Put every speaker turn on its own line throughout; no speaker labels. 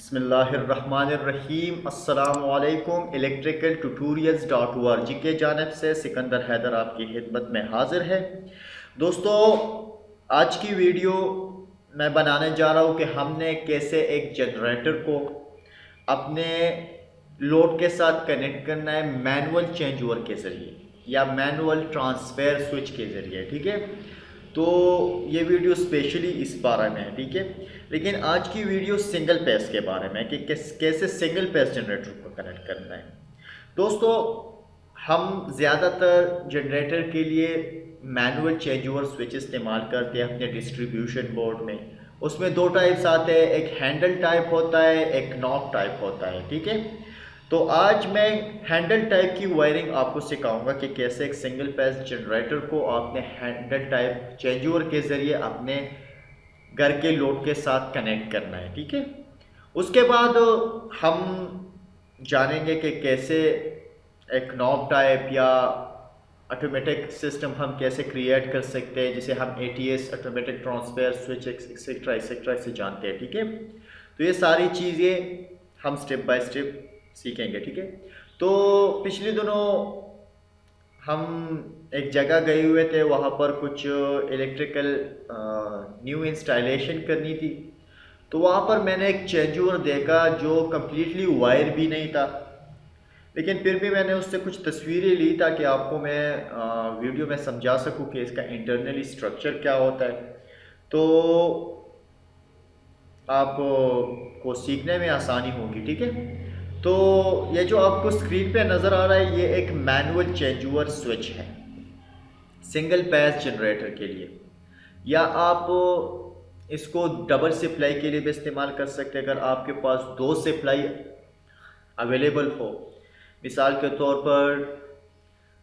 बिस्मिल्लाहिर्रहमानिर्रहीम। अस्सलामुअलैकुम। इलेक्ट्रिकल ट्यूटोरियल्स.org के जानिब से सिकंदर हैदर आपकी खिदमत में हाजिर है। दोस्तों, आज की वीडियो मैं बनाने जा रहा हूँ कि हमने कैसे एक जनरेटर को अपने लोड के साथ कनेक्ट करना है मैनुअल चेंज ओवर के ज़रिए या मैनुअल ट्रांसफ़र स्विच के ज़रिए। ठीक है, तो ये वीडियो स्पेशली इस बारे में है। ठीक है, लेकिन आज की वीडियो सिंगल पेज के बारे में कि कैसे सिंगल पेज जनरेटर को कनेक्ट करना है। दोस्तों, हम ज़्यादातर जनरेटर के लिए मैनुअल चेंज ओवर स्विच इस्तेमाल करते हैं अपने डिस्ट्रीब्यूशन बोर्ड में। उसमें दो टाइप्स आते हैं, एक हैंडल टाइप होता है, एक नॉब टाइप होता है। ठीक है, तो आज मैं हैंडल टाइप की वायरिंग आपको सिखाऊंगा कि कैसे एक सिंगल पेज जनरेटर को आपने हैंडल टाइप चेंज ओवर के ज़रिए अपने घर के लोड के साथ कनेक्ट करना है। ठीक है, उसके बाद हम जानेंगे कि कैसे एक नॉब टाइप या ऑटोमेटिक सिस्टम हम कैसे क्रिएट कर सकते हैं, जिसे हम ATS automatic transfer switch etcetera से जानते हैं। ठीक है, तो ये सारी चीज़ें हम स्टेप बाय स्टेप सीखेंगे। ठीक है, तो पिछले दिनों हम एक जगह गए हुए थे, वहाँ पर कुछ इलेक्ट्रिकल न्यू इंस्टॉलेशन करनी थी। तो वहाँ पर मैंने एक चेंज ओवर देखा जो कम्प्लीटली वायर भी नहीं था, लेकिन फिर भी मैंने उससे कुछ तस्वीरें ली ताकि आपको मैं वीडियो में समझा सकूं कि इसका इंटरनली स्ट्रक्चर क्या होता है, तो आप को सीखने में आसानी होगी। ठीक है, तो ये जो आपको स्क्रीन पे नज़र आ रहा है, ये एक मैनुअल चेंज ओवर स्विच है सिंगल पेज जनरेटर के लिए, या आप इसको डबल सप्लाई के लिए भी इस्तेमाल कर सकते हैं। अगर आपके पास दो सप्लाई अवेलेबल हो, मिसाल के तौर पर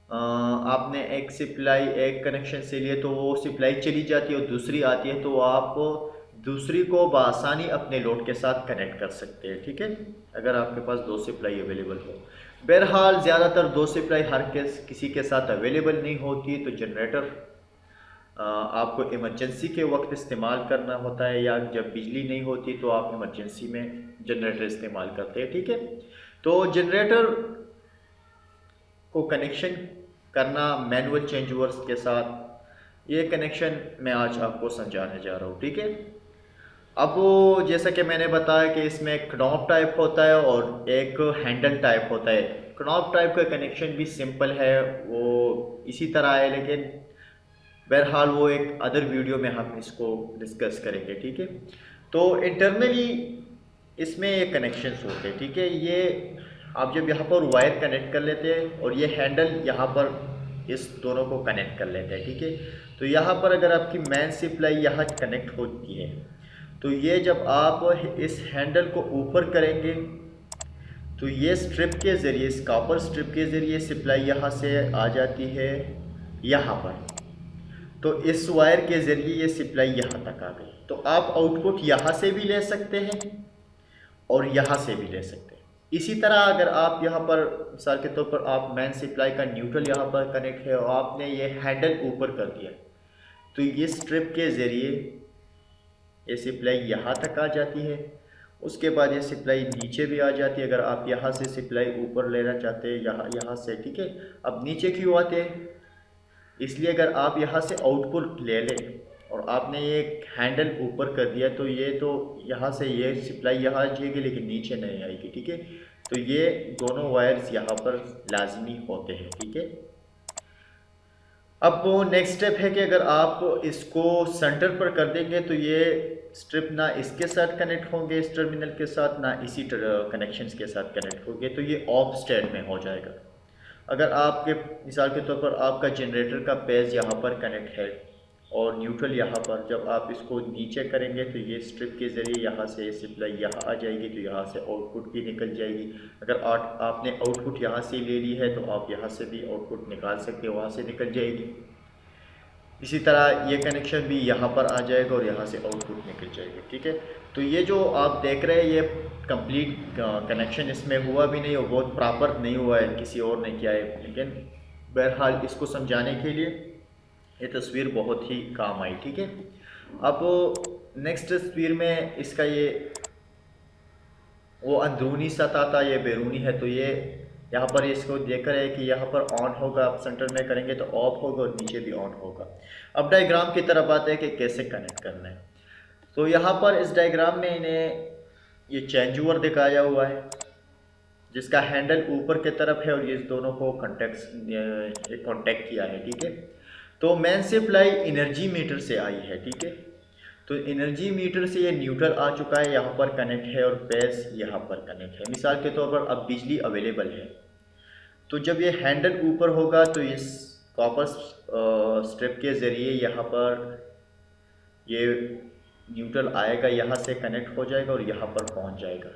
आपने एक सप्लाई एक कनेक्शन से लिए तो वो सप्लाई चली जाती है और दूसरी आती है, तो आप दूसरी को बआसानी अपने लोड के साथ कनेक्ट कर सकते हैं। ठीक है, अगर आपके पास दो सप्लाई अवेलेबल हो। बहरहाल ज़्यादातर दो सप्लाई हर किसी के साथ अवेलेबल नहीं होती, तो जनरेटर आपको इमरजेंसी के वक्त इस्तेमाल करना होता है, या जब बिजली नहीं होती तो आप इमरजेंसी में जनरेटर इस्तेमाल करते हैं। ठीक है, तो जनरेटर को कनेक्शन करना मैनुअल चेंज ओवर्स के साथ, ये कनेक्शन मैं आज आपको समझाने जा रहा हूँ। ठीक है, अब जैसा कि मैंने बताया कि इसमें एक नॉब टाइप होता है और एक हैंडल टाइप होता है। नॉब टाइप का कनेक्शन भी सिंपल है, वो इसी तरह है, लेकिन बहरहाल वो एक अदर वीडियो में हम इसको डिस्कस करेंगे। ठीक है, तो इंटरनली इसमें ये कनेक्शंस होते हैं। ठीक है, ये आप जब यहाँ पर वायर कनेक्ट कर लेते हैं और ये हैंडल यहाँ पर इस दोनों को कनेक्ट कर लेते हैं। ठीक है, तो यहाँ पर अगर आपकी मेन सप्लाई यहाँ कनेक्ट होती है, तो ये जब आप इस हैंडल को ऊपर करेंगे तो ये स्ट्रिप के ज़रिए, इस कॉपर स्ट्रिप के ज़रिए सप्लाई यहाँ से आ जाती है यहाँ पर, तो इस वायर के ज़रिए ये सप्लाई यहाँ तक आ गई। तो आप आउटपुट यहाँ से भी ले सकते हैं और यहाँ से भी ले सकते हैं। इसी तरह अगर आप यहाँ पर मिसाल के तौर पर आप मेन सप्लाई का न्यूट्रल यहाँ पर कनेक्ट है और आपने ये हैंडल ऊपर कर दिया, तो ये स्ट्रिप के ज़रिए ये सप्लाई यहाँ तक आ जाती है। उसके बाद ये सप्लाई नीचे भी आ जाती है, अगर आप यहाँ से सप्लाई ऊपर लेना चाहते हैं यहाँ से। ठीक है, अब नीचे क्यों आते हैं, इसलिए अगर आप यहाँ से आउटपुट ले लें और आपने ये हैंडल ऊपर कर दिया, तो ये तो यहाँ से ये सप्लाई यहाँ आ जाएगी लेकिन नीचे नहीं आएगी। ठीक है, तो ये दोनों वायर्स यहाँ पर लाजमी होते हैं। ठीक है, अब वो नेक्स्ट स्टेप है कि अगर आप इसको सेंटर पर कर देंगे तो ये स्ट्रिप ना इसके साथ कनेक्ट होंगे इस टर्मिनल के साथ, ना इसी कनेक्शंस के साथ कनेक्ट होंगे, तो ये ऑफ स्टेट में हो जाएगा। अगर आपके मिसाल के तौर पर आपका जनरेटर का पेज यहाँ पर कनेक्ट है और न्यूट्रल यहाँ पर, जब आप इसको नीचे करेंगे तो ये स्ट्रिप के ज़रिए यहाँ से सप्लाई यहाँ आ जाएगी, तो यहाँ से आउटपुट भी निकल जाएगी। अगर आपने आउटपुट यहाँ से ले ली है तो आप यहाँ से भी आउटपुट निकाल सकते हैं, वहाँ से निकल जाएगी। इसी तरह ये कनेक्शन भी यहाँ पर आ जाएगा और यहाँ से आउटपुट निकल जाएगी। ठीक है, तो ये जो आप देख रहे हैं ये कंप्लीट कनेक्शन इसमें हुआ भी नहीं और बहुत प्रॉपर नहीं हुआ है, किसी और ने किया है, लेकिन बहरहाल इसको समझाने के लिए ये तस्वीर बहुत ही काम आई। ठीक है, अब नेक्स्ट तस्वीर में इसका ये वो अंदरूनी सतह था, ये बैरूनी है। तो ये यहाँ पर इसको देख रहे हैं कि यहाँ पर ऑन होगा, आप सेंटर में करेंगे तो ऑफ होगा और नीचे भी ऑन होगा। अब डायग्राम की तरफ आते हैं कि कैसे कनेक्ट करना है। तो यहाँ पर इस डायग्राम में इन्हें ये चेंज ओवर दिखाया हुआ है जिसका हैंडल ऊपर की तरफ है और ये दोनों को कॉन्टेक्ट किया है, ठीक है। तो मेन सप्लाई एनर्जी मीटर से आई है, ठीक है। तो एनर्जी मीटर से ये न्यूट्रल आ चुका है, यहाँ पर कनेक्ट है और बेस यहाँ पर कनेक्ट है। मिसाल के तौर पर अब बिजली अवेलेबल है, तो जब ये हैंडल ऊपर होगा तो इस कॉपर स्ट्रिप के ज़रिए यहाँ पर ये न्यूट्रल आएगा, यहाँ से कनेक्ट हो जाएगा और यहाँ पर पहुँच जाएगा।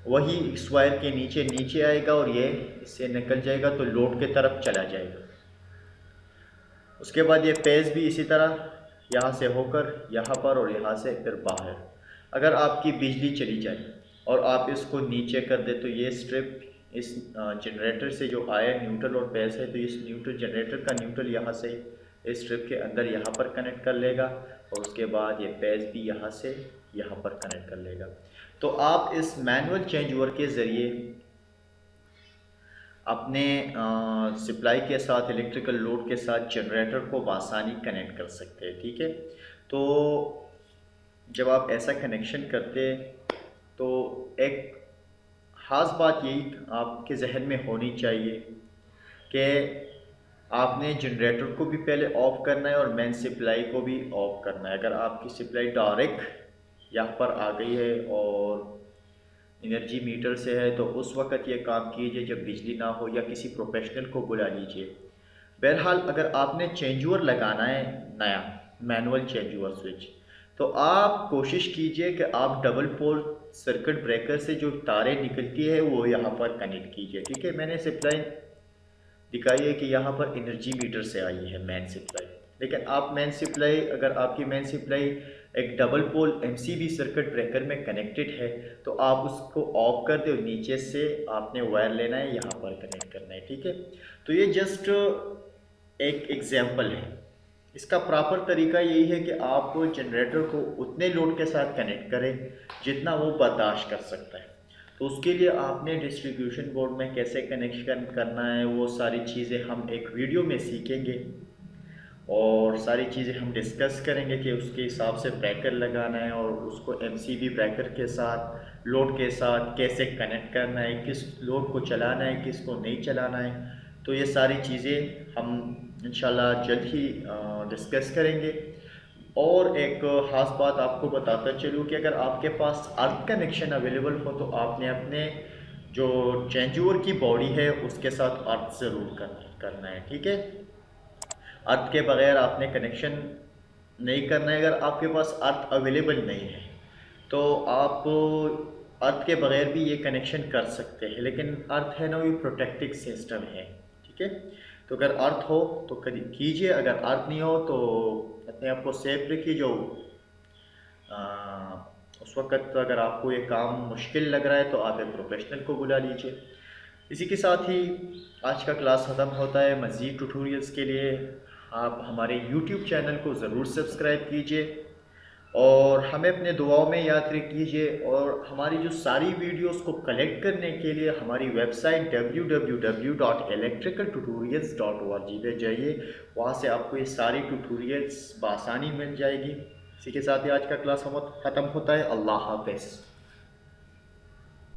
वही इस वायर के नीचे नीचे आएगा और ये इससे निकल जाएगा तो लोड के तरफ चला जाएगा। उसके बाद ये पेज भी इसी तरह यहाँ से होकर यहाँ पर और यहाँ से फिर बाहर। अगर आपकी बिजली चली जाए और आप इसको नीचे कर दे तो ये स्ट्रिप इस जनरेटर से जो आया न्यूट्रल और पेज है, तो इस न्यूट्रल जनरेटर का न्यूट्रल यहाँ से इस स्ट्रिप के अंदर यहाँ पर कनेक्ट कर लेगा और उसके बाद ये पेज भी यहाँ से यहाँ पर कनेक्ट कर लेगा। तो आप इस मैनुअल चेंज ओवर के ज़रिए अपने सप्लाई के साथ, इलेक्ट्रिकल लोड के साथ जनरेटर को बआसानी कनेक्ट कर सकते हैं, ठीक है। तो जब आप ऐसा कनेक्शन करते तो एक ख़ास बात यही आपके जहन में होनी चाहिए कि आपने जनरेटर को भी पहले ऑफ करना है और मेन सप्लाई को भी ऑफ करना है। अगर आपकी सप्लाई डायरेक्ट यहाँ पर आ गई है और एनर्जी मीटर से है तो उस वक़्त ये काम कीजिए जब बिजली ना हो, या किसी प्रोफेशनल को बुला लीजिए। बहरहाल अगर आपने चेंज ओवर लगाना है नया मैनुअल चेंज ओवर स्विच, तो आप कोशिश कीजिए कि आप डबल पोल सर्किट ब्रेकर से जो तारें निकलती है वो यहाँ पर कनेक्ट कीजिए, ठीक है। मैंने सप्लाई दिखाई है कि यहाँ पर एनर्जी मीटर से आई है मेन सप्लाई, लेकिन आप मेन सप्लाई, अगर आपकी मेन सप्लाई एक double pole MCB circuit breaker में कनेक्टेड है तो आप उसको ऑफ कर दे और नीचे से आपने वायर लेना है, यहाँ पर कनेक्ट करना है, ठीक है। तो ये जस्ट एक एग्जांपल है। इसका प्रॉपर तरीका यही है कि आप जनरेटर को उतने लोड के साथ कनेक्ट करें जितना वो बर्दाश्त कर सकता है। तो उसके लिए आपने डिस्ट्रीब्यूशन बोर्ड में कैसे कनेक्शन करना है वो सारी चीज़ें हम एक वीडियो में सीखेंगे और सारी चीज़ें हम डिस्कस करेंगे कि उसके हिसाब से ब्रेकर लगाना है और उसको एमसीबी ब्रेकर के साथ लोड के साथ कैसे कनेक्ट करना है, किस लोड को चलाना है, किस को नहीं चलाना है। तो ये सारी चीज़ें हम इंशाल्लाह जल्द ही डिस्कस करेंगे। और एक ख़ास बात आपको बताता चलूँ कि अगर आपके पास अर्थ कनेक्शन अवेलेबल हो तो आपने अपने जो चेंज ओवर की बॉडी है उसके साथ अर्थ ज़रूर करना है, ठीक है। अर्थ के बगैर आपने कनेक्शन नहीं करना है। अगर आपके पास अर्थ अवेलेबल नहीं है तो आप अर्थ के बगैर भी ये कनेक्शन कर सकते हैं, लेकिन अर्थ है ना वो प्रोटेक्टिव सिस्टम है, ठीक है। तो अगर अर्थ हो तो कीजिए, अगर अर्थ नहीं हो तो अपने आप को सेफ रखिए। जो उस वक़्त अगर आपको ये काम मुश्किल लग रहा है तो आप एक प्रोफेशनल को बुला लीजिए। इसी के साथ ही आज का क्लास ख़त्म होता है। मज़ीद ट्यूटोरियल्स के लिए आप हमारे YouTube चैनल को ज़रूर सब्सक्राइब कीजिए और हमें अपने दुआओं में याद रखिए। और हमारी जो सारी वीडियोस को कलेक्ट करने के लिए हमारी वेबसाइट www.electricaltutorials.org पे जाइए, वहाँ से आपको ये सारी ट्यूटोरियल्स बआसानी मिल जाएगी। इसी के साथ ही आज का क्लास ख़त्म होता है। अल्लाह हाफ़िज़।